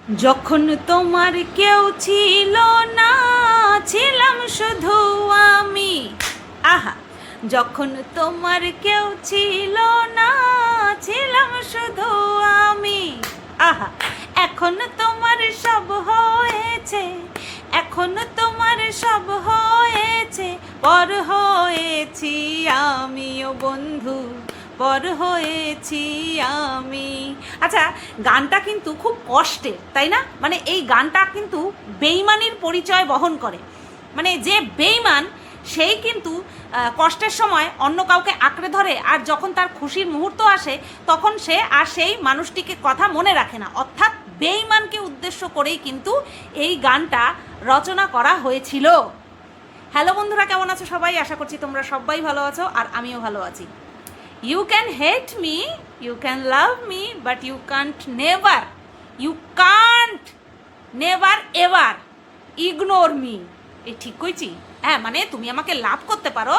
যখন তোমার কেউ ছিল না, ছিলাম শুধু আমি। আহা, যখন তোমার কেউ ছিল না, ছিলাম শুধু আমি। আহা, এখন তোমার সব হয়েছে, এখন তোমার সব হয়েছে, পর হয়েছি আমিও বন্ধু, পর হয়েছি আমি। আচ্ছা, গানটা কিন্তু খুব কষ্টের, তাই না? মানে এই গানটা কিন্তু বেইমানির পরিচয় বহন করে। মানে যে বেইমান সেই কিন্তু কষ্টের সময় অন্য কাউকে আঁকড়ে ধরে, আর যখন তার খুশির মুহূর্ত আসে তখন সে আর সেই মানুষটিকে কথা মনে রাখে না। অর্থাৎ বেইমানকে উদ্দেশ্য করেই কিন্তু এই গানটা রচনা করা হয়েছিল। হ্যালো বন্ধুরা, কেমন আছো সবাই? আশা করছি তোমরা সবাই ভালো আছো, আর আমিও ভালো আছি। You can hate me, you can love me, but you can't never ever ignore me. এই ঠিক কইছি? হ্যাঁ, মানে তুমি আমাকে লাভ করতে পারো,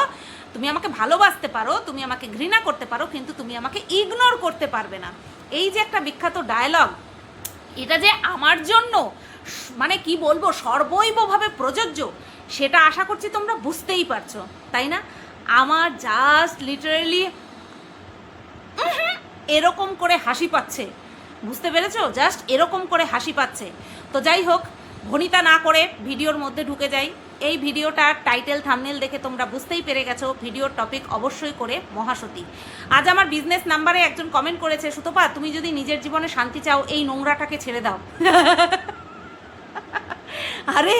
তুমি আমাকে ভালোবাসতে পারো, তুমি আমাকে ঘৃণা করতে পারো, কিন্তু তুমি আমাকে ইগনোর করতে পারবে না। এই যে একটা বিখ্যাত ডায়লগ, এটা যে আমার জন্য মানে কি বলবো, সর্বৈবভাবে প্রযোজ্য, সেটা আশা করছি তোমরা বুঝতেই পারছো, তাই না? আমার জাস্ট লিটারেলি এরকম করে হাসি পাচ্ছে, বুঝতে পেরেছো? জাস্ট এরকম করে হাসি পাচ্ছে। তো যাই হোক, ভনিতা না করে ভিডিওর মধ্যে ঢুকে যাই। এই ভিডিওটার টাইটেল থাম্বনেল দেখে তোমরা বুঝতেই পেরে গেছো ভিডিওর টপিক অবশ্যই করে মহাসতী। আজ আমার বিজনেস নাম্বারে একজন কমেন্ট করেছে, সুতপা তুমি যদি নিজের জীবনে শান্তি চাও এই নোংরাটাকে ছেড়ে দাও। আরে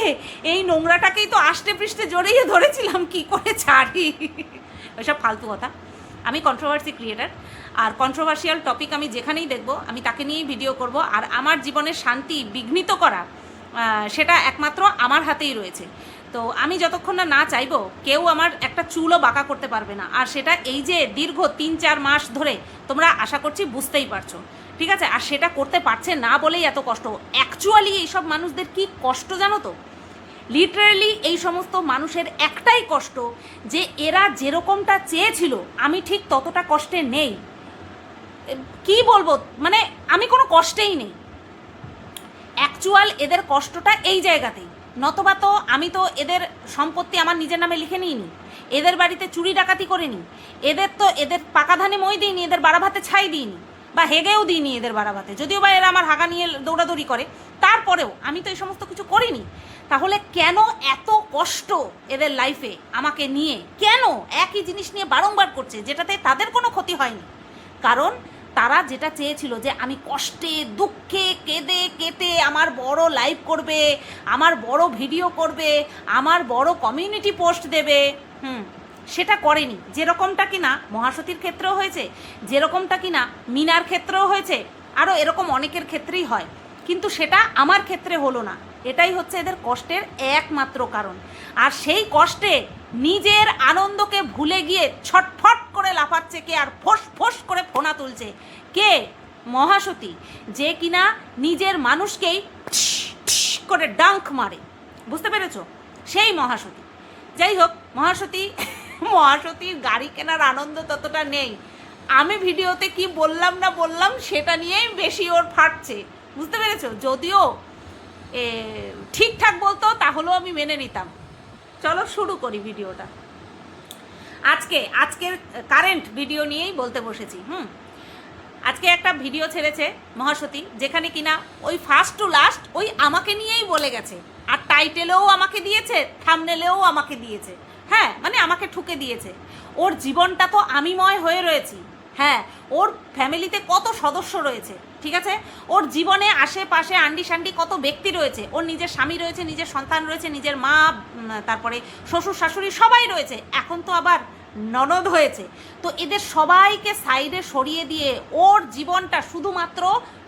এই নোংরাটাকেই তো আষ্টে পৃষ্ঠে জড়িয়ে ধরেছিলাম, কি করে ছাড়ি? ওইসব ফালতু কথা। আমি কন্ট্রোভার্সি ক্রিয়েটার, আর কন্ট্রোভার্সিয়াল টপিক আমি যেখানেই দেখব আমি তাকে নিয়েই ভিডিও করব। আর আমার জীবনের শান্তি বিঘ্নিত করা সেটা একমাত্র আমার হাতেই রয়েছে। তো আমি যতক্ষণ না চাইবো, কেউ আমার একটা চুলও বাঁকা করতে পারবে না। আর সেটা এই যে দীর্ঘ 3-4 মাস ধরে তোমরা আশা করছি বুঝতেই পারছো, ঠিক আছে? আর সেটা করতে পারছে না বলেই এত কষ্ট। অ্যাকচুয়ালি এইসব মানুষদের কি কষ্ট জানো তো? লিটারেলি এই সমস্ত মানুষের একটাই কষ্ট যে এরা যেরকমটা চেয়েছিল আমি ঠিক ততটা কষ্টে নেই। কি বলবো, মানে আমি কোনো কষ্টেই নেই। অ্যাকচুয়াল এদের কষ্টটা এই জায়গাতেই। নতবা তো আমি তো এদের সম্পত্তি আমার নিজের নামে লিখে নিইনি, এদের বাড়িতে চুরি ডাকাতি করিনি, এদের পাকা ধানে মই দিইনি, এদের বাড়া ভাতে ছাই দিইনি, বা হেগেও দিইনি এদের বাড়া ভাতে। যদিও বা এরা আমার হাগা নিয়ে দৌড়াদৌড়ি করে, তারপরেও আমি তো এই সমস্ত কিছু করিনি। তাহলে কেন এত কষ্ট এদের লাইফে আমাকে নিয়ে? কেন একই জিনিস নিয়ে বারংবার করছে যেটাতে তাদের কোনো ক্ষতি হয়নি? কারণ তারা যেটা চেয়েছিল যে আমি কষ্টে দুঃখে কেঁদে কেটে আমার বড় লাইভ করবে, আমার বড় ভিডিও করবে, আমার বড় কমিউনিটি পোস্ট দেবে, সেটা করেনি। যেরকমটা কিনা মহাসতীর ক্ষেত্রেও হয়েছে, যেরকমটা কিনা মিনার ক্ষেত্রেও হয়েছে, আরও এরকম অনেকের ক্ষেত্রেই হয়, কিন্তু সেটা আমার ক্ষেত্রে হলো না। এটাই হচ্ছে এদের কষ্টের একমাত্র কারণ। আর সেই কষ্টে নিজের আনন্দকে ভুলে গিয়ে ছটফট করে লাফাচ্ছে কে, আর ফোঁস ফোঁস করে ফোনা তুলছে কে? মহাসতী, যে কিনা নিজের মানুষকেই করে ডাঙ্ক মারে, বুঝতে পেরেছো? সেই মহাসতী। যাই হোক, মহাসতীর গাড়ি কেনার আনন্দ ততটা নেই। আমি ভিডিওতে কি বললাম না বললাম সেটা নিয়েই বেশি ওর ফাটছে, বুঝতে পেরেছো? যদিও ঠিকঠাক বলতো তাহলেও আমি মেনে নিতাম। চলো শুরু করি ভিডিওটা। আজকের কারেন্ট ভিডিও নিয়েই বলতে বসেছি। আজকে একটা ভিডিও ছেড়েছে মহাসতী, যেখানে কিনা ওই ফার্স্ট টু লাস্ট ওই আমাকে নিয়েই বলে গেছে, আর টাইটেলেও আমাকে দিয়েছে, থাম্বনেলেও আমাকে দিয়েছে। হ্যাঁ, মানে আমাকে ঠুকে দিয়েছে। ওর জীবনটা তো আমিময় হয়ে রয়েছি। হ্যাঁ, ওর ফ্যামিলিতে কত সদস্য রয়েছে, ঠিক আছে? ওর জীবনে আশেপাশে আন্ডি সান্ডি কত ব্যক্তি রয়েছে। ওর নিজের স্বামী রয়েছে, নিজের সন্তান রয়েছে, নিজের মা, তারপরে শ্বশুর শাশুড়ি সবাই রয়েছে। এখন তো আবার ননদ হয়েছে। তো এদের সবাইকে সাইডে সরিয়ে দিয়ে ওর জীবনটা শুধুমাত্র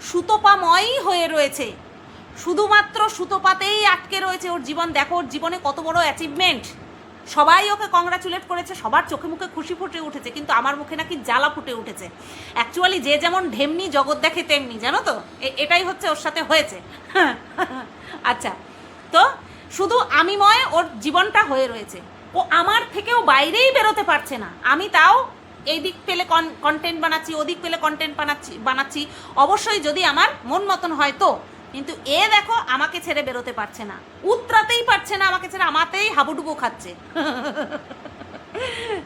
সুতোপাময়ই হয়ে রয়েছে, শুধুমাত্র সুতোপাতেই আটকে রয়েছে ওর জীবন। দেখো ওর জীবনে কত বড় অ্যাচিভমেন্ট। সবাই ওকে কংগ্রাচুলেট করেছে, সবার চোখে মুখে খুশি ফুটে উঠেছে, কিন্তু আমার মুখে নাকি জ্বালা ফুটে উঠেছে। অ্যাকচুয়ালি যে যেমন ঢেমনি জগৎ দেখে তেমনি, জানো তো? এটাই হচ্ছে ওর সাথে হয়েছে। আচ্ছা, তো শুধু আমিময় ওর জীবনটা হয়ে রয়েছে। ও আমার থেকেও বাইরেই বেরোতে পারছে না। আমি তাও এই দিক পেলে কন্টেন্ট বানাচ্ছি, ওদিক পেলে কন্টেন্ট বানাচ্ছি। অবশ্যই যদি আমার মন মতন হয় তো, কিন্তু এ দেখো আমাকে ছেড়ে বেরোতে পারছে না, উতরাতেই পারছে না আমাকে ছেড়ে, আমাতেই হাবুডুবু খাচ্ছে।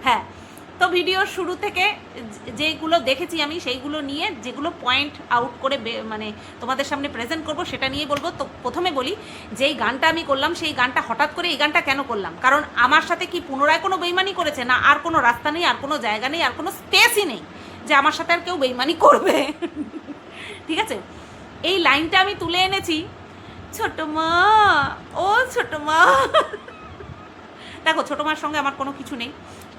হ্যাঁ, তো ভিডিওর শুরু থেকে যেগুলো দেখেছি আমি সেইগুলো নিয়ে যেগুলো পয়েন্ট আউট করে মানে তোমাদের সামনে প্রেজেন্ট করব সেটা নিয়ে বলবো। তো প্রথমে বলি, যেই গানটা আমি করলাম সেই গানটা হঠাৎ করে এই গানটা কেন করলাম, কারণ আমার সাথে কি পুনরায় কোনো বেইমানি করেছে? না, আর কোনো রাস্তা নেই, আর কোনো জায়গা নেই, আর কোনো স্পেসই নেই যে আমার সাথে আর কেউ বেইমানি করবে। ঠিক আছে, এই লাইনটা আমি তুলে এনেছি, ছোট মা, ও ছোট মা। দেখো, ছোটো মার সঙ্গে আমার কোনো কিছু নেই,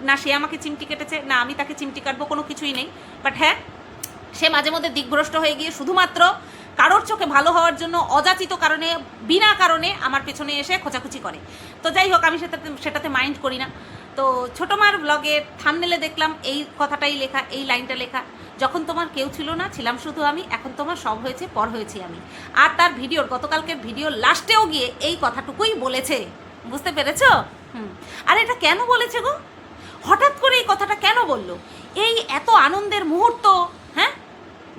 না সে আমাকে চিমটি কেটেছে, না আমি তাকে চিমটি কাটবো, কোনো কিছুই নেই। বাট হ্যাঁ, সে মাঝে মধ্যে দিকভ্রষ্ট হয়ে গিয়ে শুধুমাত্র কারোর চোখে ভালো হওয়ার জন্য অযাচিত কারণে, বিনা কারণে আমার পেছনে এসে খোঁচাখুচি করে। তো যাই হোক, আমি সেটাতে মাইন্ড করি না। তো ছোটো মার ব্লগের থাম্বনেলে দেখলাম এই কথাটাই লেখা, এই লাইনটা লেখা, যখন তোমার কেউ ছিল না ছিলাম শুধু আমি, এখন তোমার সব হয়েছে পর হয়েছি আমি। আর তার ভিডিওর, গতকালকের ভিডিওর লাস্টেও গিয়ে এই কথাটুকুই বলেছে, বুঝতে পেরেছো? আর এটা কেন বলেছে গো? হঠাৎ করে এই কথাটা কেন বললো? এই এত আনন্দের মুহূর্ত, হ্যাঁ,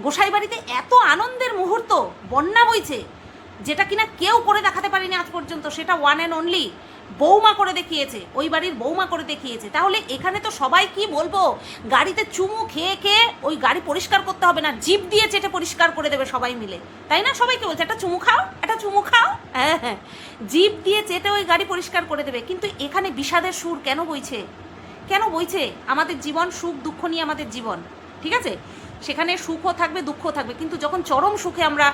গোসাই বাড়িতে এত আনন্দের মুহূর্ত, বন্যা বইছে, যেটা কিনা কেউ করে দেখাতে পারেনি আজ পর্যন্ত, সেটা ওয়ান অ্যান্ড অনলি বৌমা করে দেখিয়েছে, ওই বাড়ির বৌমা করে দেখিয়েছে। তাহলে এখানে তো সবাই কি বলবো, গাড়িতে চুমু খেয়ে খেয়ে ওই গাড়ি পরিষ্কার করতে হবে না, জিভ দিয়ে চেটে পরিষ্কার করে দেবে সবাই মিলে, তাই না? সবাইকে বলছে একটা চুমু খাও, একটা চুমু খাও, হ্যাঁ হ্যাঁ, জিভ দিয়ে চেটে ওই গাড়ি পরিষ্কার করে দেবে। কিন্তু এখানে বিষাদের সুর কেন বইছে? কেন বইছে? আমাদের জীবন, সুখ দুঃখ নিয়ে আমাদের জীবন, ঠিক আছে? সেখানে সুখও থাকবে, দুঃখও থাকবে, কিন্তু যখন চরম সুখে আমরা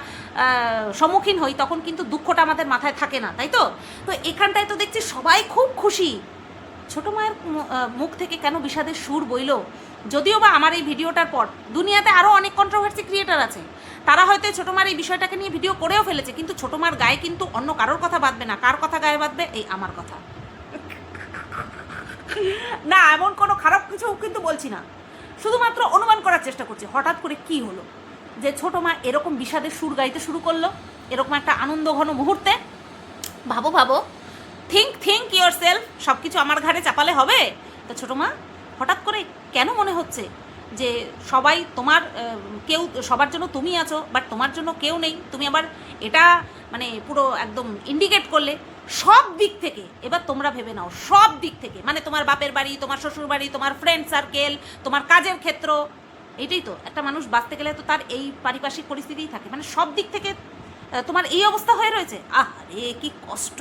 সম্মুখীন হই তখন কিন্তু দুঃখটা আমাদের মাথায় থাকে না, তাই তো? তো এখানটায় তো দেখছি সবাই খুব খুশি। ছোটো মায়ের মুখ থেকে কেন বিষাদের সুর বইল? যদিও বা আমার এই ভিডিওটার পর দুনিয়াতে আরও অনেক কন্ট্রোভার্সি ক্রিয়েটার আছে, তারা হয়তো ছোটো মার এই বিষয়টাকে নিয়ে ভিডিও করেও ফেলেছে, কিন্তু ছোটো মার গায়ে কিন্তু অন্য কারোর কথা বাঁধবে না। কার কথা গায়ে বাঁধবে? এই আমার কথা। না, এমন কোনো খারাপ কিছু কিন্তু বলছি না, শুধুমাত্র অনুমান করার চেষ্টা করছি হঠাৎ করে কি হলো যে ছোটো মা এরকম বিষাদের সুর গাইতে শুরু করলো এরকম একটা আনন্দ ঘন মুহূর্তে। ভাবো ভাবো, থিঙ্ক ইয়োর সেলফ, সব কিছু আমার ঘাড়ে চাপালে হবে? তো ছোটো মা হঠাৎ করে কেন মনে হচ্ছে যে সবাই তোমার, কেউ সবার জন্য তুমি আছো, বাট তোমার জন্য কেউ নেই? তুমি আবার এটা মানে পুরো একদম ইন্ডিকেট করলে সব দিক থেকে। এবার তোমরা ভেবে নাও, সব দিক থেকে, মানে তোমার বাপের বাড়ি, তোমার শ্বশুর বাড়ি, তোমার ফ্রেন্ড সার্কেল, তোমার কাজের ক্ষেত্র, এটাই তো একটা মানুষ বাঁচতে গেলে তো তার এই পারিপার্শ্বিক পরিস্থিতিই থাকে, মানে সব দিক থেকে তোমার এই অবস্থা হয়ে রয়েছে। আরে কি কষ্ট,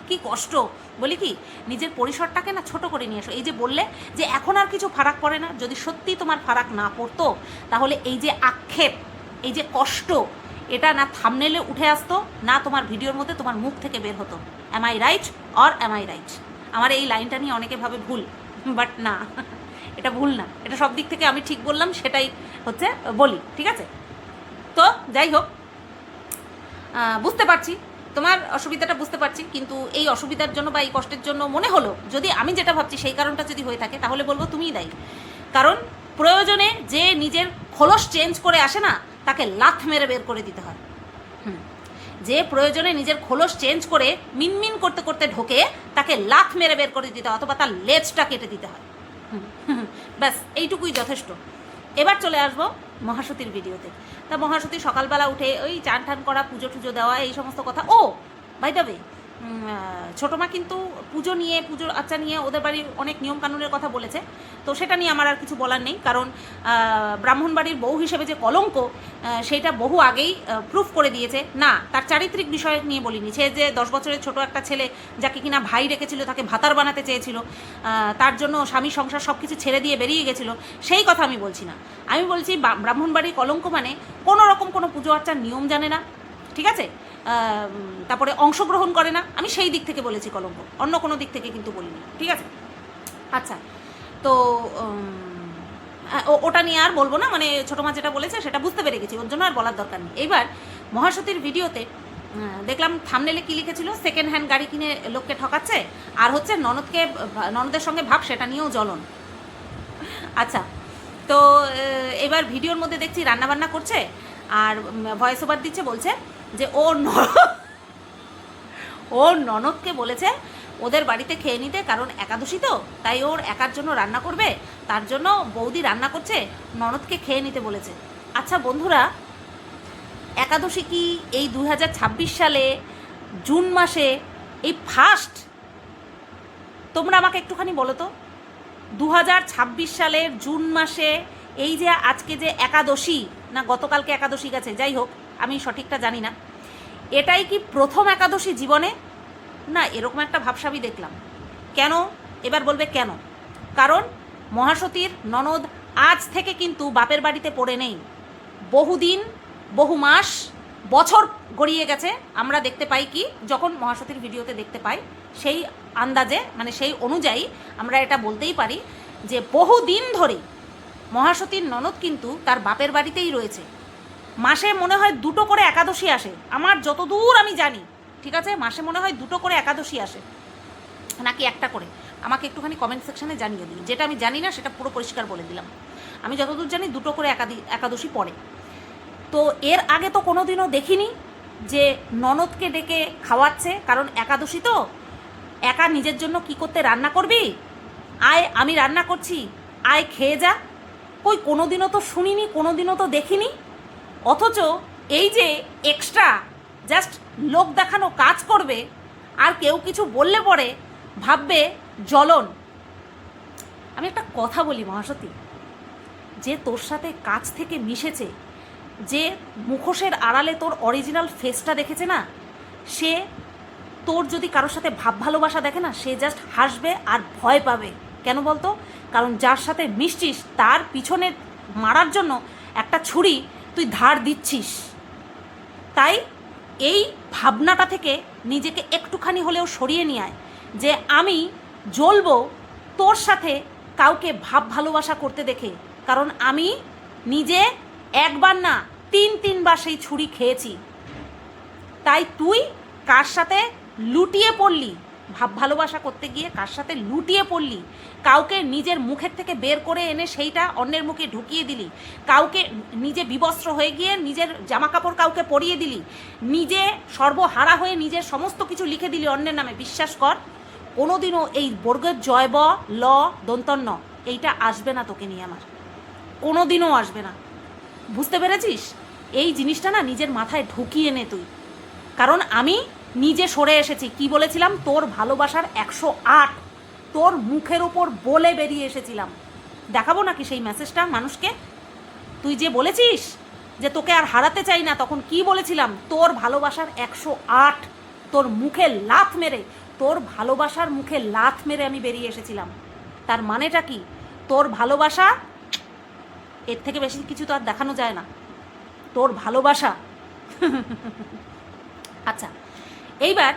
কি কষ্ট। বলি কি, নিজের পরিসরটাকে না ছোট করে নিয়ে এসো। এই যে বললে যে এখন আর কিছু ফারাক পড়ে না, যদি সত্যি তোমার ফারাক না পড়তো তাহলে এই যে আক্ষেপ, এই যে কষ্ট, এটা না থাম্বনেলে উঠে আসতো, না তোমার ভিডিওর মধ্যে তোমার মুখ থেকে বের হতো। Am I right or am I right? আমার এই লাইনটা নিয়ে অনেকে ভাবে ভুল, বাট না, এটা ভুল না, এটা সব দিক থেকে আমি ঠিক বললাম, সেটাই হচ্ছে বলি, ঠিক আছে? তো যাই হোক, বুঝতে পারছি তোমার অসুবিধাটা, বুঝতে পারছি, কিন্তু এই অসুবিধার জন্য বা এই কষ্টের জন্য মনে হলো যদি আমি যেটা ভাবছি সেই কারণটা যদি হয়ে থাকে তাহলে বলবো তুমিই দায়ী। কারণ প্রয়োজনে যে নিজের খোলস চেঞ্জ করে আসে না, তাকে লাথ মেরে বের করে দিতে হয়। যে প্রয়োজনে নিজের খোলস চেঞ্জ করে মিনমিন করতে করতে ঢোকে, তাকে লাথ মেরে বের করে দিতে হয়, অথবা তার লেজটা কেটে দিতে হয়। ব্যাস এইটুকুই যথেষ্ট। এবার চলে আসবো মহাসতীর ভিডিওতে। তা মহাসতী সকালবেলা উঠে ওই চান টান করা, পুজো টুজো দেওয়া, এই সমস্ত কথা। ও বাই দ্য ওয়ে, ছোটো মা কিন্তু পুজো নিয়ে, পুজোর আচ্ছা নিয়ে ওদের বাড়ির অনেক নিয়মকানুনের কথা বলেছে, তো সেটা নিয়ে আমার আর কিছু বলার নেই। কারণ ব্রাহ্মণ বাড়ির বউ হিসেবে যে কলঙ্ক, সেইটা বহু আগেই প্রুফ করে দিয়েছে। না, তার চারিত্রিক বিষয় নিয়ে বলিনি, সে যে 10 বছরের ছোট একটা ছেলে যাকে কিনা ভাই রেখেছিল, তাকে ভাতার বানাতে চেয়েছিল, তার জন্য স্বামী সংসার সব কিছু ছেড়ে দিয়ে বেরিয়ে গেছিলো, সেই কথা আমি বলছি না। আমি বলছি ব্রাহ্মণ বাড়ির কলঙ্ক মানে কোনো রকম কোনো পুজো আর্চার নিয়ম জানে না, ঠিক আছে? তারপরে অংশগ্রহণ করে না, আমি সেই দিক থেকে বলেছি কলঙ্ক, অন্য কোনো দিক থেকে কিন্তু বলিনি, ঠিক আছে? আচ্ছা, তো ওটা নিয়ে আর বলবো না, মানে ছোটো মা যেটা বলেছে সেটা বুঝতে পেরে গেছি, ওর জন্য আর বলার দরকার নেই। এইবার মহাসতীর ভিডিওতে দেখলাম থাম্বনেলে কি লিখেছিল, সেকেন্ড হ্যান্ড গাড়ি কিনে লোককে ঠকাচ্ছে, আর হচ্ছে ননদের সঙ্গে ভাব, সেটা নিয়েও জ্বলন। আচ্ছা, তো এবার ভিডিওর মধ্যে দেখছি রান্নাবান্না করছে আর ভয়েস ওভার দিচ্ছে, বলছে যে ও ননদকে বলেছে ওদের বাড়িতে খেয়ে নিতে, কারণ একাদশী তো, তাই ওর একার জন্য রান্না করবে, তার জন্য বৌদি রান্না করছে, ননদকে খেয়ে নিতে বলেছে। আচ্ছা বন্ধুরা, একাদশী কি এই 2026 সালে জুন মাসে এই ফার্স্ট? তোমরা আমাকে একটুখানি বলো তো, 2026 সালের জুন মাসে এই যে আজকে যে একাদশী, না গতকালকে একাদশী গেছে, যাই হোক আমি সঠিকটা জানি না, এটাই কি প্রথম একাদশী জীবনে? না, এরকম একটা ভাবসাবি দেখলাম। কেন? এবার বলবে কেন? কারণ মহাসতীর ননদ আজ থেকে কিন্তু বাপের বাড়িতে পড়ে নেই। বহুদিন, বহু মাস, বছর গড়িয়ে গেছে। আমরা দেখতে পাই কি, যখন মহাসতীর ভিডিওতে দেখতে পাই, সেই আন্দাজে মানে সেই অনুযায়ী আমরা এটা বলতেই পারি যে বহুদিন ধরে মহাসতীর ননদ কিন্তু তার বাপের বাড়িতেই রয়েছে। মাসে মনে হয় 2টো করে একাদশী আসে, আমার যতদূর আমি জানি, ঠিক আছে? মাসে মনে হয় 2টো করে একাদশী আসে, নাকি একটা করে, আমাকে একটুখানি কমেন্ট সেকশানে জানিয়ে দিই। যেটা আমি জানি না সেটা পুরো পরিষ্কার বলে দিলাম। আমি যতদূর জানি 2টো করে একাদশী পড়ে। তো এর আগে তো কোনো দিনও দেখিনি যে ননদকে ডেকে খাওয়াচ্ছে, কারণ একাদশী তো একা নিজের জন্য কি করতে রান্না করবি, আয় আমি রান্না করছি, আয় খেয়ে যা। কই কোনো দিনও তো শুনিনি, কোনো দিনও তো দেখিনি। অথচ এই যে এক্সট্রা জাস্ট লোক দেখানো কাজ করবে, আর কেউ কিছু বললে পরে ভাববে জ্বলন। আমি একটা কথা বলি মহাসতী, যে তোর সাথে কাছ থেকে মিশেছে, যে মুখোশের আড়ালে তোর অরিজিনাল ফেসটা দেখেছে না, সে তোর যদি কারোর সাথে ভাব ভালোবাসা দেখে না, সে জাস্ট হাসবে আর ভয় পাবে। কেন বলতো? কারণ যার সাথে মিশছিস তার পিছনে মারার জন্য একটা ছুরি তুই ধার দিচ্ছিস। তাই এই ভাবনাটা থেকে নিজেকে একটুখানি হলেও সরিয়ে নিয়ে আয়, যে আমি জ্বলবো তোর সাথে কাউকে ভাব ভালোবাসা করতে দেখে। কারণ আমি নিজে একবার না 3-3বার সেই ছুরি খেয়েছি। তাই তুই কার সাথে লুটিয়ে পড়লি, ভাব ভালোবাসা করতে গিয়ে কার সাথে লুটিয়ে পড়লি, কাউকে নিজের মুখের থেকে বের করে এনে সেইটা অন্যের মুখে ঢুকিয়ে দিলি, কাউকে নিজে বিবস্ত্র হয়ে গিয়ে নিজের জামা কাপড় কাউকে পরিয়ে দিলি, নিজে সর্বহারা হয়ে নিজের সমস্ত কিছু লিখে দিলি অন্যের নামে। বিশ্বাস কর, কোনোদিনও এই বর্গের জয় ব ল দন্তন্য এইটা আসবে না তোকে নিয়ে, আমার কোনোদিনও আসবে না। বুঝতে পেরেছিস? এই জিনিসটা না নিজের মাথায় ঢুকিয়ে নে তুই। কারণ আমি নিজে সরে এসেছি। কি বলেছিলাম? তোর ভালোবাসার 108 তোর মুখের ওপর বলে বেরিয়ে এসেছিলাম। দেখাবো নাকি সেই মেসেজটা মানুষকে? তুই যে বলেছিস যে তোকে আর হারাতে চাই না, তখন কি বলেছিলাম? তোর ভালোবাসার 108 তোর মুখে লাথ মেরে, তোর ভালোবাসার মুখে লাথ মেরে আমি বেরিয়ে এসেছিলাম। তার মানেটা কি? তোর ভালোবাসা, এর থেকে বেশি কিছু তো আর দেখানো যায় না। তোর ভালোবাসা। আচ্ছা, এইবার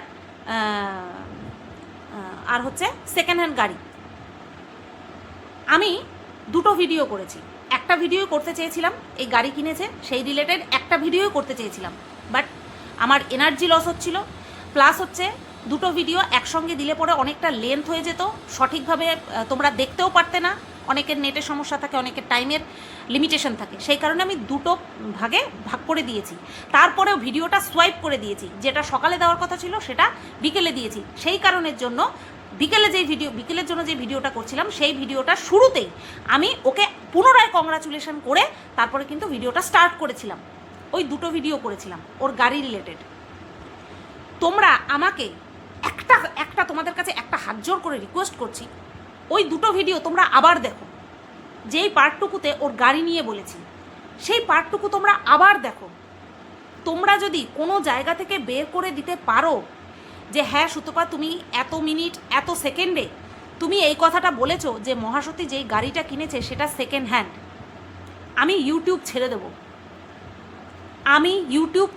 আর হচ্ছে সেকেন্ড হ্যান্ড গাড়ি। আমি 2টো ভিডিও করেছি। একটা ভিডিও করতে চেয়েছিলাম এই গাড়ি কিনেছে সেই রিলেটেড, একটা ভিডিও করতে চেয়েছিলাম, বাট আমার এনার্জি লস হচ্ছিল। প্লাস হচ্ছে 2টো ভিডিও একসঙ্গে দিলে পরে অনেকটা লেন্থ হয়ে যেত, সঠিকভাবে তোমরা দেখতেও পারতে না। অনেকের নেটের সমস্যা থাকে, অনেকের টাইমের লিমিটেশন থাকে, সেই কারণে আমি 2টো ভাগে ভাগ করে দিয়েছি। তারপরেও ভিডিওটা সোয়াইপ করে দিয়েছি, যেটা সকালে দেওয়ার কথা ছিল সেটা বিকেলে দিয়েছি। সেই কারণের জন্য বিকেলের জন্য যে ভিডিওটা করছিলাম, সেই ভিডিওটা শুরুতেই আমি ওকে পুনরায় কংগ্রাচুলেশন করে তারপরে কিন্তু ভিডিওটা স্টার্ট করেছিলাম। ওই 2টো ভিডিও করেছিলাম ওর গাড়ি রিলেটেড। তোমরা আমাকে একটা তোমাদের কাছে একটা হাত জোর করে রিকোয়েস্ট করছি, ওই 2টো ভিডিও তোমরা আবার দেখো। যেই পার্টটুকুতে ওর গাড়ি নিয়ে বলেছি, সেই পার্টটুকু তোমরা আবার দেখো। তোমরা যদি কোনো জায়গা থেকে বের করে দিতে পারো যে হ্যাঁ সুতপা, তুমি এত মিনিট এত সেকেন্ডে তুমি এই কথাটা বলেছো যে মহাসতী যেই গাড়িটা কিনেছে সেটা সেকেন্ড হ্যান্ড, আমি ইউটিউব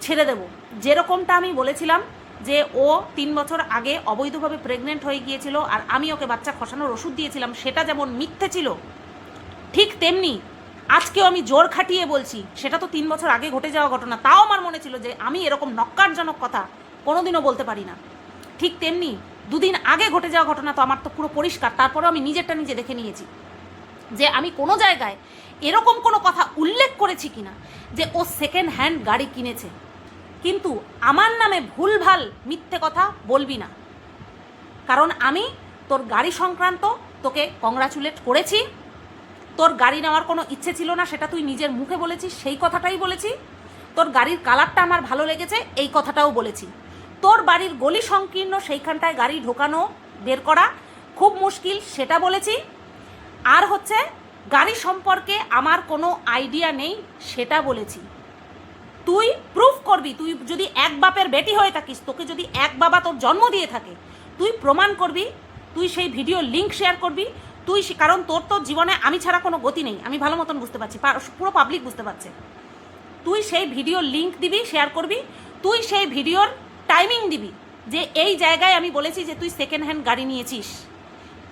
ছেড়ে দেব। যেরকমটা আমি বলেছিলাম যে ও 3 বছর আগে অবৈধভাবে প্রেগনেন্ট হয়ে গিয়েছিল আর আমি ওকে বাচ্চা খসানোর ওষুধ দিয়েছিলাম, সেটা যেমন মিথ্যে ছিল, ঠিক তেমনি আজকেও আমি জোর খাটিয়ে বলছি সেটা তো 3 বছর আগে ঘটে যাওয়া ঘটনা। তাও আমার মনে ছিল যে আমি এরকম নক্কারজনক কথা কোনোদিনও বলতে পারি না। ঠিক তেমনি 2 দিন আগে ঘটে যাওয়া ঘটনা তো আমার তো পুরো পরিষ্কার। তারপরেও আমি নিজেরটা নিজে দেখে নিয়েছি যে আমি কোনো জায়গায় এরকম কোনো কথা উল্লেখ করেছি কিনা যে ও সেকেন্ড হ্যান্ড গাড়ি কিনেছে। কিন্তু আমার নামে ভুলভাল মিথ্যে কথা বলবি না, কারণ আমি তোর গাড়ি সংক্রান্ত তোকে কংগ্রাচুলেট করেছি। তোর গাড়ি নেওয়ার কোনো ইচ্ছে ছিল না, সেটা তুই নিজের মুখে বলেছিস, সেই কথাটাই বলেছি। তোর গাড়ির কালারটা আমার ভালো লেগেছে, এই কথাটাও বলেছি। তোর বাড়ির গলি সংকীর্ণ, সেইখানটায় গাড়ি ঢোকানো বের করা খুব মুশকিল, সেটা বলেছি। আর হচ্ছে গাড়ি সম্পর্কে আমার কোনো আইডিয়া নেই, সেটা বলেছি। তুই প্রুফ করবি, তুই যদি এক বাপের বেটি হয়ে থাকিস, তোকে যদি এক বাবা তোর জন্ম দিয়ে থাকে, তুই প্রমাণ করবি, তুই সেই ভিডিও লিঙ্ক শেয়ার করবি। তুই কারণ তোর জীবনে আমি ছাড়া কোনো গতি নেই, আমি ভালো মতন বুঝতে পারছি, পুরো পাবলিক বুঝতে পারছে। তুই সেই ভিডিও লিঙ্ক দিবি, শেয়ার করবি। তুই সেই ভিডিওর টাইমিং দিবি যে এই জায়গায় আমি বলেছি যে তুই সেকেন্ড হ্যান্ড গাড়ি নিয়েছিস।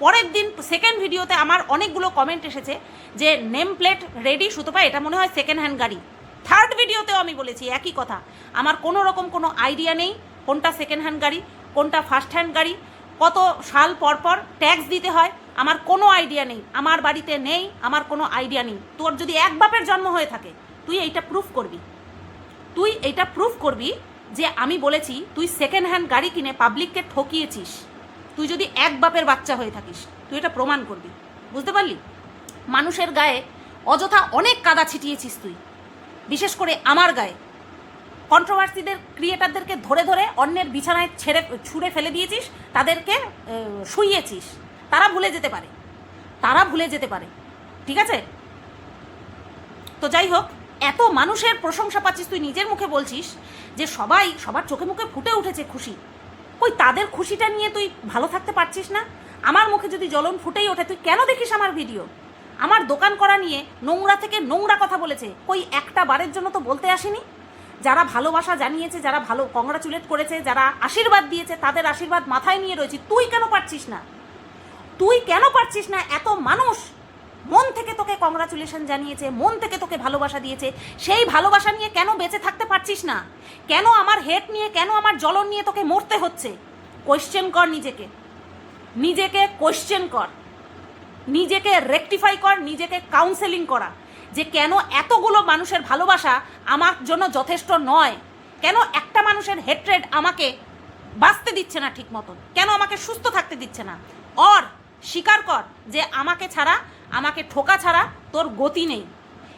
পরের দিন সেকেন্ড ভিডিওতে আমার অনেকগুলো কমেন্ট এসেছে যে নেম প্লেট রেডি সুতপা, এটা মনে হয় সেকেন্ড হ্যান্ড গাড়ি। থার্ড ভিডিওতেও আমি বলেছি একই কথা, আমার কোনো রকম কোনো আইডিয়া নেই কোনটা সেকেন্ড হ্যান্ড গাড়ি কোনটা ফার্স্ট হ্যান্ড গাড়ি, কত সাল পর পর ট্যাক্স দিতে হয়, আমার কোনো আইডিয়া নেই, আমার বাড়িতে নেই, আমার কোনো আইডিয়া নেই। তোর যদি এক বাপের জন্ম হয়ে থাকে, তুই এইটা প্রুফ করবি, তুই এইটা প্রুফ করবি যে আমি বলেছি তুই সেকেন্ড হ্যান্ড গাড়ি কিনে পাবলিককে ঠকিয়েছিস। তুই যদি এক বাপের বাচ্চা হয়ে থাকিস, তুই এটা প্রমাণ করবি। বুঝতে পারলি? মানুষের গায়ে অযথা অনেক কাদা ছিটিয়েছিস তুই, বিশেষ করে আমার গায়ে। কন্ট্রোভার্সিদের ক্রিয়েটারদেরকে ধরে ধরে অন্যের বিছানায় ছুঁড়ে ফেলে দিয়েছিস, তাদেরকে শুইয়েছিস। তারা ভুলে যেতে পারে, তারা ভুলে যেতে পারে, ঠিক আছে? তো যাই হোক, এত মানুষের প্রশংসা পাচ্ছিস, তুই নিজের মুখে বলছিস যে সবার চোখে মুখে ফুটে উঠেছে খুশি। ওই তাদের খুশিটা নিয়ে তুই ভালো থাকতে পারছিস না? আমার মুখে যদি জ্বলন ফুটেই ওঠে, তুই কেন দেখিস আমার ভিডিও? আমার দোকান করা নিয়ে নোংরা থেকে নোংরা কথা বলেছে, ওই একটা বারের জন্য তো বলতে আসেনি। যারা ভালোবাসা জানিয়েছে, যারা ভালো কংগ্রাচুলেট করেছে, যারা আশীর্বাদ দিয়েছে, তাদের আশীর্বাদ মাথায় নিয়ে রয়েছি। তুই কেন পারছিস না? তুই কেন পারছিস না? এত মানুষ মন থেকে তোকে কংগ্রাচুলেশন জানিয়েছে, মন থেকে তোকে ভালোবাসা দিয়েছে, সেই ভালোবাসা নিয়ে কেন বেঁচে থাকতে পারছিস না? কেন আমার হেট নিয়ে, কেন আমার জ্বলন নিয়ে তোকে মরতে হচ্ছে? কোয়েশ্চেন কর নিজেকে, নিজেকে কোয়েশ্চেন কর, নিজেকে রেকটিফাই কর, নিজেকে কাউন্সেলিং করা যে কেন এতগুলো মানুষের ভালোবাসা আমার জন্য যথেষ্ট নয়, কেন একটা মানুষের হেট্রেড আমাকে বাঁচতে দিচ্ছে না ঠিক মতন, কেন আমাকে সুস্থ থাকতে দিচ্ছে না। আর স্বীকার কর যে আমাকে ছাড়া, আমাকে ঠোকা ছাড়া তোর গতি নেই।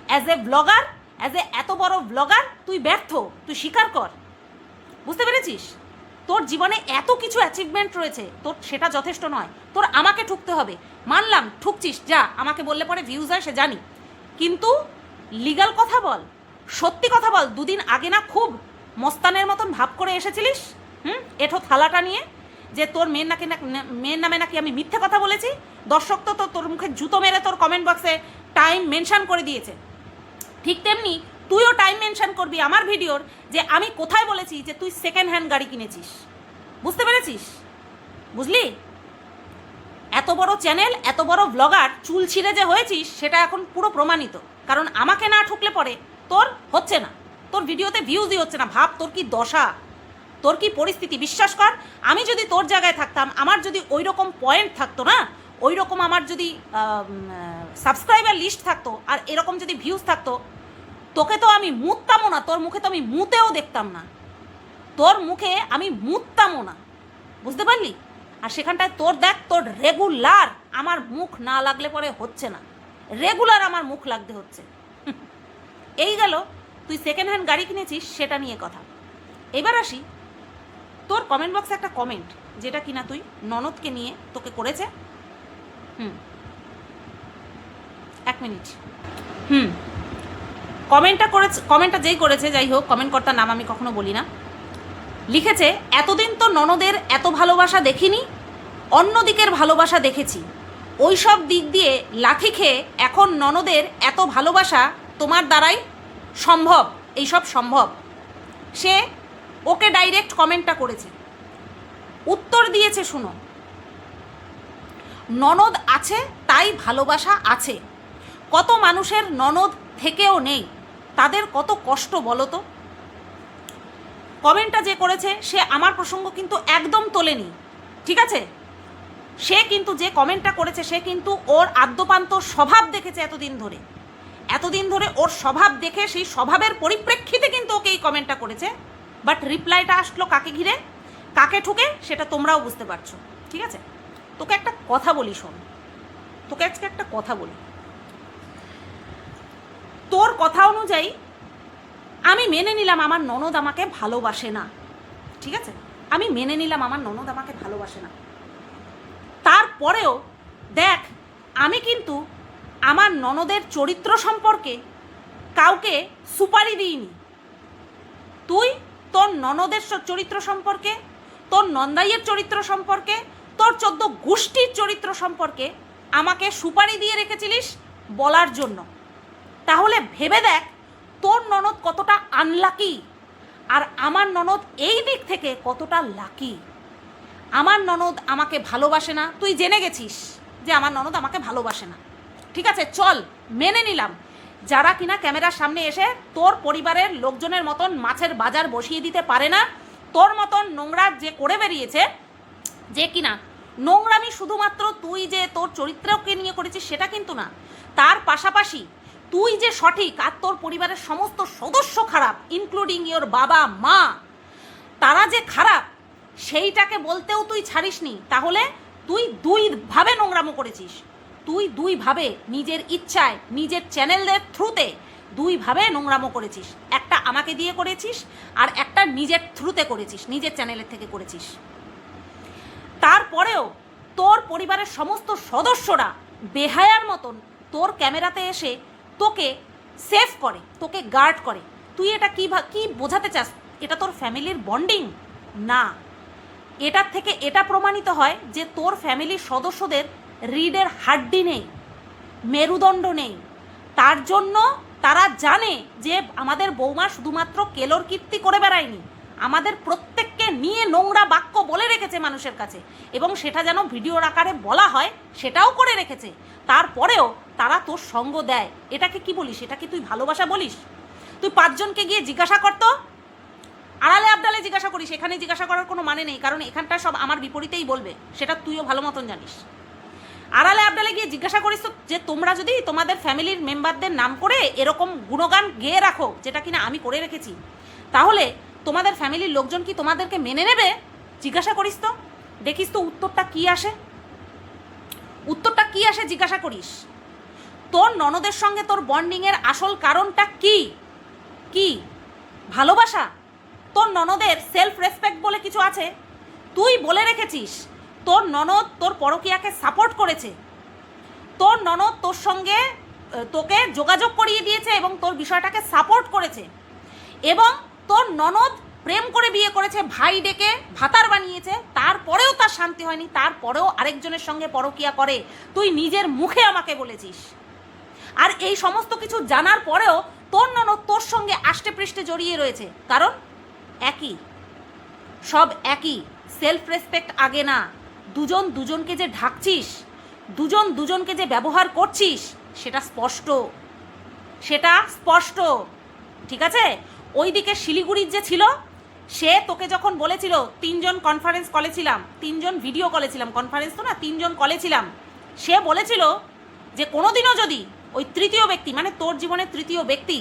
As a blogger, as a এত বড় ব্লগার তুই ব্যর্থ, তুই স্বীকার কর। বুঝতে পেরেছিস? তোর জীবনে এত কিছু অ্যাচিভমেন্ট রয়েছে, তোর সেটা যথেষ্ট নয়, তোর আমাকে ঠুকতে হবে। মানলাম ঠুকছিস, যা, আমাকে বললে পরে ভিউজ হয় সে জানি, কিন্তু লিগাল কথা বল, সত্যি কথা বল। দুদিন আগে না খুব মস্তানের মতন ভাব করে এসেছিলিস এঠো থালাটা নিয়ে, যে তোর মেয়ের নামে নাকি আমি মিথ্যে কথা বলেছি। দর্শক তো তোর মুখে জুতো মেরে তোর কমেন্ট বক্সে টাইম মেনশন করে দিয়েছে। ঠিক তেমনি তুইও টাইম মেনশন করবি আমার ভিডিওর, যে আমি কোথায় বলেছি যে তুই সেকেন্ড হ্যান্ড গাড়ি কিনেছিস। বুঝতে পেরেছিস? বুঝলি? এত বড় চ্যানেল, এত বড় ব্লগার, চুল ছিঁড়ে যে হয়েছিস সেটা এখন পুরো প্রমাণিত। কারণ আমাকে না ঠুকলে পরে তোর হচ্ছে না, তোর ভিডিওতে ভিউজই হচ্ছে না। ভাব তোর কি দশা, তোর কি পরিস্থিতি। বিশ্বাস কর, আমি যদি তোর জায়গায় থাকতাম, আমার যদি ওই রকম পয়েন্ট থাকতো না, ওই রকম আমার যদি সাবস্ক্রাইবার লিস্ট থাকতো, আর এরকম যদি ভিউজ থাকতো, তোকে তো আমি মুততামও না, তোর মুখে তো আমি মুতেও দেখতাম না, তোর মুখে আমি মুততামও না। বুঝতে পারলি? আর সেখানটায় তোর দেখ, তোর রেগুলার আমার মুখ না লাগলে পরে হচ্ছে না, রেগুলার আমার মুখ লাগতে হচ্ছে। এই গেল তুই সেকেন্ড হ্যান্ড গাড়ি কিনেছিস সেটা নিয়ে কথা। এবার আসি তোর কমেন্ট বক্সে একটা কমেন্ট, যেটা কিনা তুই ননদকে নিয়ে তোকে করেছে। এক মিনিট। কমেন্টটা যেই করেছে, যাই হোক, কমেন্ট কর্তার নাম আমি কখনো বলি না, লিখেছে এতদিন তো ননদের এত ভালোবাসা দেখিনি, অন্যদিকের ভালোবাসা দেখেছি। ওই সব দিক দিয়ে লাথি খেয়ে এখন ননদের এত ভালোবাসা তোমার দ্বারাই সম্ভব, এইসব সম্ভব। সে ওকে ডাইরেক্ট কমেন্টটা করেছে, উত্তর দিয়েছে, শুনো, ননদ আছে তাই ভালোবাসা আছে। কত মানুষের ননদ থেকেও নেই, তাদের কত কষ্ট বলো তো। কমেন্টটা যে করেছে সে আমার প্রসঙ্গ কিন্তু একদম তোলেনি, ঠিক আছে? সে কিন্তু যে কমেন্টটা করেছে সে কিন্তু ওর আদ্যপান্ত স্বভাব দেখেছে এতদিন ধরে ওর স্বভাব দেখে সেই স্বভাবের পরিপ্রেক্ষিতে কিন্তু ওকে এই কমেন্টটা করেছে। বাট রিপ্লাইটা আসলো কাকে ঘিরে, কাকে ঠুকে, সেটা তোমরাও বুঝতে পারছো, ঠিক আছে? তোকে একটা কথা বলি, শোন, তোকে আজকে একটা কথা বলি। তোর কথা অনুযায়ী আমি মেনে নিলাম আমার ননদ আমাকে ভালোবাসে না, ঠিক আছে, আমি মেনে নিলাম আমার ননদ আমাকে ভালোবাসে না। তারপরেও দেখ, আমি কিন্তু আমার ননদের চরিত্র সম্পর্কে কাউকে সুপারি দিইনি। তুই তোর ননদের চরিত্র সম্পর্কে, তোর নন্দাইয়ের চরিত্র সম্পর্কে, তোর 14 গোষ্ঠীর চরিত্র সম্পর্কে আমাকে সুপারি দিয়ে রেখেছিলিস বলার জন্য। তাহলে ভেবে দেখ তোর ননদ কতটা আনলাকি আর আমার ননদ এই দিক থেকে কতটা লাকি। আমার ননদ আমাকে ভালোবাসে না, তুই জেনে গেছিস যে আমার ননদ আমাকে ভালোবাসে না, ঠিক আছে, চল মেনে নিলাম। যারা কিনা ক্যামেরার সামনে এসে তোর পরিবারের লোকজনের মতন মাছের বাজার বসিয়ে দিতে পারে না, তোর মতন নোংরা যে করে বেরিয়েছে, যে কিনা নোংরামি শুধুমাত্র তুই যে তোর চরিত্রকে নিয়ে করেছিস সেটা কিন্তু না, তার পাশাপাশি তুই যে সঠিক আর তোর পরিবারের সমস্ত সদস্য খারাপ, ইনক্লুডিং ইওর বাবা মা, তারা যে খারাপ সেইটাকে বলতেও তুই ছাড়িসনি। তাহলে তুই দুইভাবে নোংরামো করেছিস, তুই দুইভাবে নিজের ইচ্ছায় নিজের চ্যানেলের থ্রুতে দুইভাবে নোংরামো করেছিস। একটা আমাকে দিয়ে করেছিস আর একটা নিজের থ্রুতে করেছিস, নিজের চ্যানেলের থেকে করেছিস। তারপরেও তোর পরিবারের সমস্ত সদস্যরা বেহায়ার মতন তোর ক্যামেরাতে এসে তোকে সেভ করে, তোকে গার্ড করে। তুই এটা কি বোঝাতে চাস? এটা তোর ফ্যামিলির বন্ডিং না। এটার থেকে এটা প্রমাণিত হয় যে তোর ফ্যামিলির সদস্যদের রিডের হাড্ডি নেই, মেরুদণ্ড নেই। তার জন্য তারা জানে যে আমাদের বৌমা শুধুমাত্র কেলোর কীর্তি করে বেড়ায়নি, আমাদের প্রত্যেককে নিয়ে নোংরা বাক্য বলে রেখেছে মানুষের কাছে, এবং সেটা যেন ভিডিওর আকারে বলা হয় সেটাও করে রেখেছে। তারপরেও তারা তোর সঙ্গ দেয়। এটাকে কি বলিস? এটাকে তুই ভালোবাসা বলিস? তুই 5 জনকে গিয়ে জিজ্ঞাসা করতো, আড়ালে আবডালে জিজ্ঞাসা করিস, এখানে জিজ্ঞাসা করার কোনো মানে নেই, কারণ এখানটা সব আমার বিপরীতেই বলবে, সেটা তুইও ভালো মতন জানিস। আড়ালে আবডালে গিয়ে জিজ্ঞাসা করিস তো যে তোমরা যদি তোমাদের ফ্যামিলির মেম্বারদের নাম করে এরকম গুণগান গেয়ে রাখো, যেটা কিনা আমি করে রেখেছি, তাহলে তোমাদের ফ্যামিলির লোকজন কি তোমাদেরকে মেনে নেবে? জিজ্ঞাসা করিস তো, দেখিস তো উত্তরটা কি আসে। উত্তরটা কি আসে জিজ্ঞাসা করিস। তোর ননদের সঙ্গে তোর বন্ডিংয়ের আসল কারণটা কি? কি ভালোবাসা? তোর ননদের সেলফ রেসপেক্ট বলে কিছু আছে? তুই বলে রেখেছিস তোর ননদ তোর পরকীয়াকে সাপোর্ট করেছে, তোর ননদ তোর সঙ্গে তোকে যোগাযোগ করিয়ে দিয়েছে এবং তোর বিষয়টাকে সাপোর্ট করেছে, এবং তোর ননদ প্রেম করে বিয়ে করেছে, ভাই ডেকে ভাতার বানিয়েছে, তারপরেও তার শান্তি হয়নি, তারপরেও আরেকজনের সঙ্গে পরকীয়া করে। তুই নিজের মুখে আমাকে বলেছিস। আর এই সমস্ত কিছু জানার পরেও তোর ননদ তোর সঙ্গে আষ্টে পৃষ্ঠে জড়িয়ে রয়েছে, কারণ একই, সব একই। সেলফ রেসপেক্ট আগে না। দুজন দুজনকে যে ঢাকছিস, দুজন দুজনকে যে ব্যবহার করছিস, সেটা স্পষ্ট, সেটা স্পষ্ট, ঠিক আছে? ওইদিকে শিলিগুড়ির যে ছিল, সে তোকে যখন বলেছিল 3 জন কনফারেন্স কলে ছিলাম, 3 জন ভিডিও কলে ছিলাম, কনফারেন্স তো না, 3 জন কলে ছিলাম, সে বলেছিল যে কোনোদিনও যদি ওই তৃতীয় ব্যক্তি, মানে তোর জীবনের তৃতীয় ব্যক্তি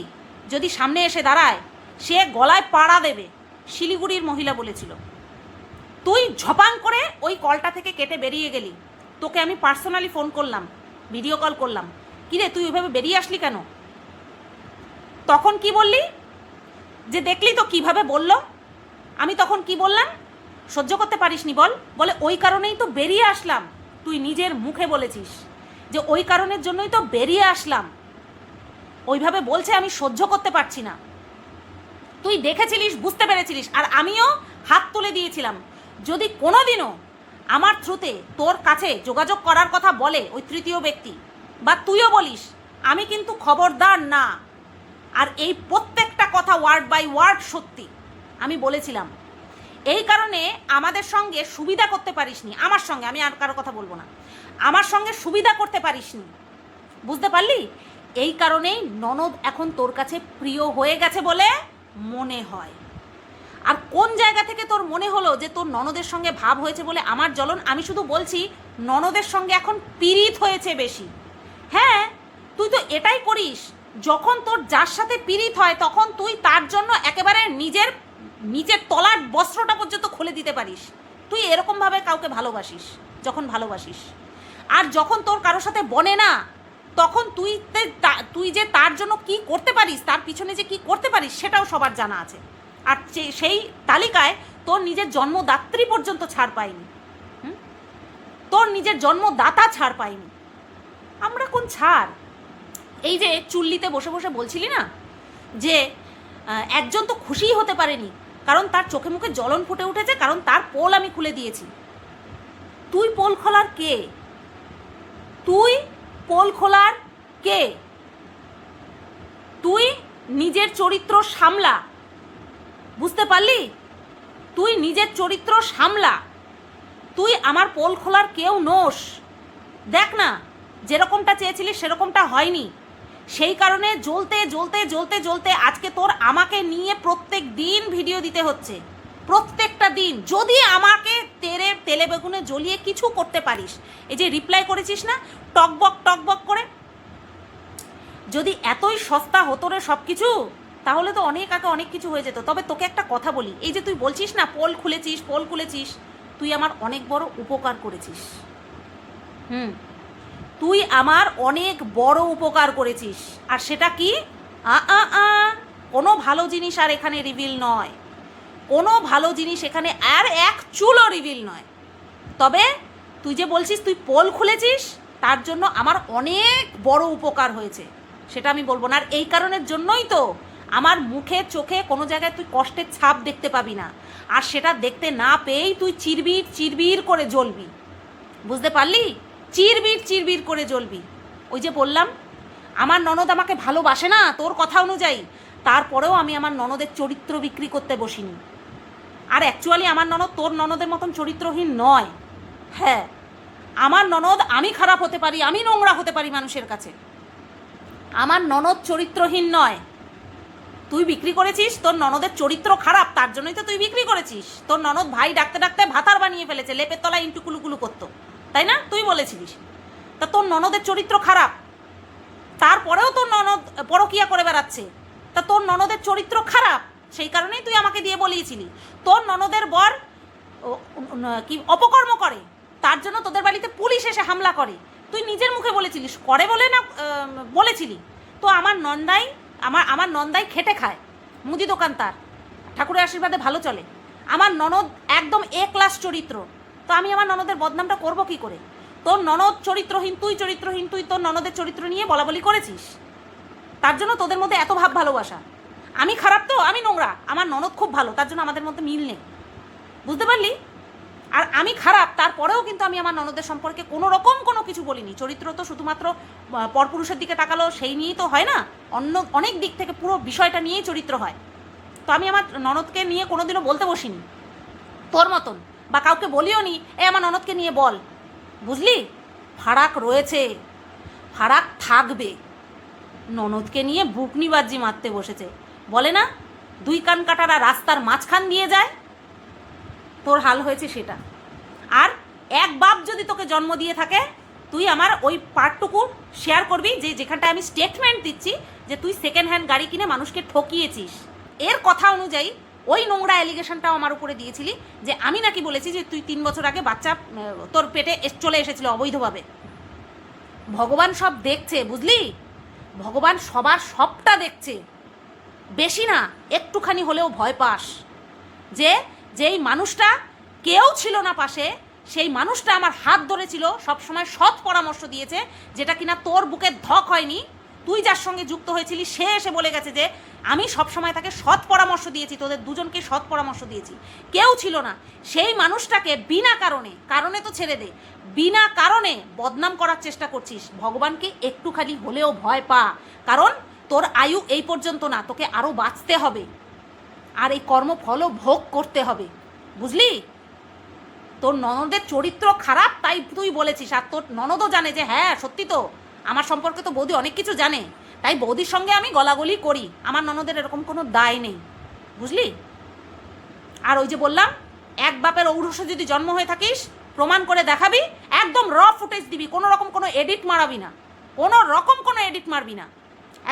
যদি সামনে এসে দাঁড়ায়, সে গলায় পাড়া দেবে। শিলিগুড়ির মহিলা বলেছিল। তুই ঝপাং করে ওই কলটা থেকে কেটে বেরিয়ে গেলি। তোকে আমি পার্সোনালি ফোন করলাম, ভিডিও কল করলাম, কিরে তুই ওইভাবে বেরিয়ে আসলি কেন? তখন কি বললি? যে দেখলি তো কিভাবে বললো। আমি তখন কি বললাম? সহ্য করতে পারিসনি বল? বলে ওই কারণেই তো বেরিয়ে আসলাম। তুই নিজের মুখে বলেছিস যে ওই কারণের জন্যই তো বেরিয়ে আসলাম। ওইভাবে বলছে আমি সহ্য করতে পারছি না। তুই দেখেছিলিস, বুঝতে পেরেছিলিস, আর আমিও হাত তুলে দিয়েছিলাম। যদি কোনোদিনও আমার থ্রুতে তোর কাছে যোগাযোগ করার কথা বলে ওই তৃতীয় ব্যক্তি, বা তুইও বলিস, আমি কিন্তু খবরদার না। আর এই প্রত্যেকটা কথা ওয়ার্ড বাই ওয়ার্ড সত্যি আমি বলেছিলাম। এই কারণে আমাদের সঙ্গে সুবিধা করতে পারিসনি, আমার সঙ্গে, আমি আর কারো কথা বলবো না, আমার সঙ্গে সুবিধা করতে পারিসনি, বুঝতে পারলি? এই কারণেই ননদ এখন তোর কাছে প্রিয় হয়ে গেছে বলে মনে হয়। আর কোন জায়গা থেকে তোর মনে হলো যে তোর ননদের সঙ্গে ভাব হয়েছে বলে আমার জ্বলন? আমি শুধু বলছি ননদের সঙ্গে এখন পীড়িত হয়েছে বেশি। হ্যাঁ, তুই তো এটাই করিস, যখন তোর যার সাথে পীড়িত হয় তখন তুই তার জন্য একেবারে নিজের তলার বস্ত্রটা পর্যন্ত খুলে দিতে পারিস। তুই এরকমভাবে কাউকে ভালোবাসিস যখন ভালোবাসিস। আর যখন তোর কারোর সাথে বনে না, তখন তুই যে তার জন্য কি করতে পারিস, তার পিছনে যে কি করতে পারিস সেটাও সবার জানা আছে। আর সেই তালিকায় তোর নিজের জন্মদাত্রী পর্যন্ত ছাড় পায়নি, তোর নিজের জন্মদাতা ছাড় পায়নি। আমরা কোন ছাড়? এই যে চুল্লিতে বসে বসে বলছিলি না যে একজন তো খুশিই হতে পারেনি, কারণ তার চোখে মুখে জ্বলন ফুটে উঠেছে, কারণ তার পোল আমি খুলে দিয়েছি। তুই পোল খোলার কে? তুই পোল খোলার কে? তুই নিজের চরিত্র সামলা, বুঝতে পারলি? তুই নিজের চরিত্র সামলা। তুই আমার পোল খোলার কেউ নোস। দেখ না, যেরকমটা চেয়েছিলি সেরকমটা হয়নি, সেই কারণে জ্বলতে জ্বলতে জ্বলতে জ্বলতে আজকে তোর আমাকে নিয়ে প্রত্যেক দিন ভিডিও দিতে হচ্ছে, প্রত্যেকটা দিন। যদি আমাকে তেলে বেগুনে জ্বলিয়ে কিছু করতে পারিস, এই যে রিপ্লাই করেছিস না টকবক করে, যদি এতই সস্তা হতো রে সব কিছু, তাহলে তো অনেক আগে অনেক কিছু হয়ে যেত। তবে তোকে একটা কথা বলি, এই যে তুই বলছিস না পোল খুলেছিস, তুই আমার অনেক বড় উপকার করেছিস। তুই আমার অনেক বড় উপকার করেছিস। আর সেটা কি? কোনো ভালো জিনিস আর এখানে রিভিল নয়, কোনো ভালো জিনিস এখানে আর এক চুলও রিভিল নয়। তবে তুই যে বলছিস তুই পোল খুলেছিস, তার জন্য আমার অনেক বড় উপকার হয়েছে, সেটা আমি বলবো না। আর এই কারণের জন্যই তো আমার মুখে চোখে কোনো জায়গায় তুই কষ্টের ছাপ দেখতে পাবি না, আর সেটা দেখতে না পেয়েই তুই চিরবির করে জ্বলবি, বুঝতে পারলি? চিরবির করে জ্বলবি। ওই যে বললাম আমার ননদ আমাকে ভালোবাসে না তোর কথা অনুযায়ী, তারপরেও আমি আমার ননদের চরিত্র বিক্রি করতে বসিনি। আর অ্যাকচুয়ালি আমার ননদ তোর ননদের মতন চরিত্রহীন নয়। হ্যাঁ, আমার ননদ, আমি খারাপ হতে পারি, আমি নোংরা হতে পারি মানুষের কাছে, আমার ননদ চরিত্রহীন নয়। তুই বিক্রি করেছিস তোর ননদের চরিত্র খারাপ, তার জন্যই তো তুই বিক্রি করেছিস। তোর ননদ ভাই ডাকতে ডাকতে ভাতার বানিয়ে ফেলেছে, লেপের তলায় ইন্টু কুলুকুলু করতো, তাই না? তুই বলেছিলিস। তা তোর ননদের চরিত্র খারাপ, তারপরেও তোর ননদ পরকিয়া করে বেড়াচ্ছে। তা তোর ননদের চরিত্র খারাপ, সেই কারণেই তুই আমাকে দিয়ে বলিয়েছিলি। তোর ননদের বর কি অপকর্ম করে, তার জন্য তোদের বাড়িতে পুলিশ এসে হামলা করে, তুই নিজের মুখে বলেছিলিস, করে বলে না বলেছিলি। তো আমার নন্দাই খেটে খায়, মুদি দোকান তার, ঠাকুরের আশীর্বাদে ভালো চলে। আমার ননদ একদম এ ক্লাস চরিত্র, তো আমি আমার ননদের বদনামটা করব কি করে? তোর ননদ চরিত্রহীন, তুই তোর ননদের চরিত্র নিয়ে বলাবলি করেছিস, তার জন্য তোদের মধ্যে এত ভাব ভালোবাসা। আমি খারাপ তো, আমি নোংরা, আমার ননদ খুব ভালো, তার জন্য আমাদের মধ্যে মিল নেই, বুঝতে পারলি? আর আমি খারাপ, তারপরেও কিন্তু আমি আমার ননদের সম্পর্কে কোনো রকম কোনো কিছু বলিনি। চরিত্র তো শুধুমাত্র পরপুরুষের দিকে তাকালো সেই নিয়েই তো হয় না, অন্য অনেক দিক থেকে পুরো বিষয়টা নিয়েই চরিত্র হয়। তো আমি আমার ননদকে নিয়ে কোনোদিনও বলতে বসিনি তোর মতন, বা কাউকে বলিও নি আমার ননদকে নিয়ে বল, বুঝলি? ফারাক রয়েছে, ফারাক থাকবে। ননদকে নিয়ে বুকনিবাজি মারতে বসেছে, বলে না দুই কান কাটারা রাস্তার মাঝখান দিয়ে যায়, তোর হাল হয়েছে সেটা। আর এক বাপ যদি তোকে জন্ম দিয়ে থাকে, তুই আমার ওই পার্টটুকু শেয়ার করবি যেখানটায় আমি স্টেটমেন্ট দিচ্ছি যে তুই সেকেন্ড হ্যান্ড গাড়ি কিনে মানুষকে ঠকিয়েছিস। এর কথা অনুযায়ী ওই নোংরা অ্যালিগেশনটাও আমার উপরে দিয়েছিলি যে আমি নাকি বলেছি যে তুই 3 বছর আগে বাচ্চা তোর পেটে চলে এসেছিল অবৈধভাবে। ভগবান সব দেখছে, বুঝলি? ভগবান সবার সবটা দেখছে, বেশি না একটুখানি হলেও ভয় পাস যে যেই মানুষটা কেউ ছিল না পাশে, সেই মানুষটা আমার হাত ধরেছিল, সবসময় সৎ পরামর্শ দিয়েছে, যেটা কিনা তোর বুকে ধক হয়নি। তুই যার সঙ্গে যুক্ত হয়েছিলি সে এসে বলে গেছে যে আমি সবসময় তাকে সৎ পরামর্শ দিয়েছি, তোদের দুজনকে সৎ পরামর্শ দিয়েছি, কেউ ছিল না। সেই মানুষটাকে বিনা কারণে তো ছেড়ে দে, বিনা কারণে বদনাম করার চেষ্টা করছিস। ভগবানকে একটুখানি হলেও ভয় পা, কারণ তোর আয়ু এই পর্যন্ত না, তোকে আরও বাঁচতে হবে, আর এই কর্মফলও ভোগ করতে হবে, বুঝলি? তোর ননদের চরিত্র খারাপ তাই তুই বলেছিস, আর তোর ননদও জানে যে হ্যাঁ সত্যি তো আমার সম্পর্কে তো বৌদি অনেক কিছু জানে, তাই বৌদির সঙ্গে আমি গলাগলি করি, আমার ননদের এরকম কোনো দায় নেই, বুঝলি? আর ওই যে বললাম, এক বাপের ঔরসে যদি জন্ম হয়ে থাকিস প্রমাণ করে দেখাবি, একদম র ফুটেজ দিবি, কোনো রকম কোনো এডিট মারাবি না, কোনো রকম কোনো এডিট মারবি না,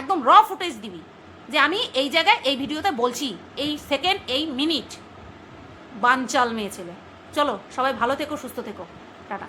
একদম র ফুটেজ দিবি যে আমি এই জায়গায় এই ভিডিওতে বলছি, এই সেকেন্ড এই মিনিট। বানচাল মেয়ে ছেলে। চলো সবাই ভালো থেকো, সুস্থ থেকো, টাটা।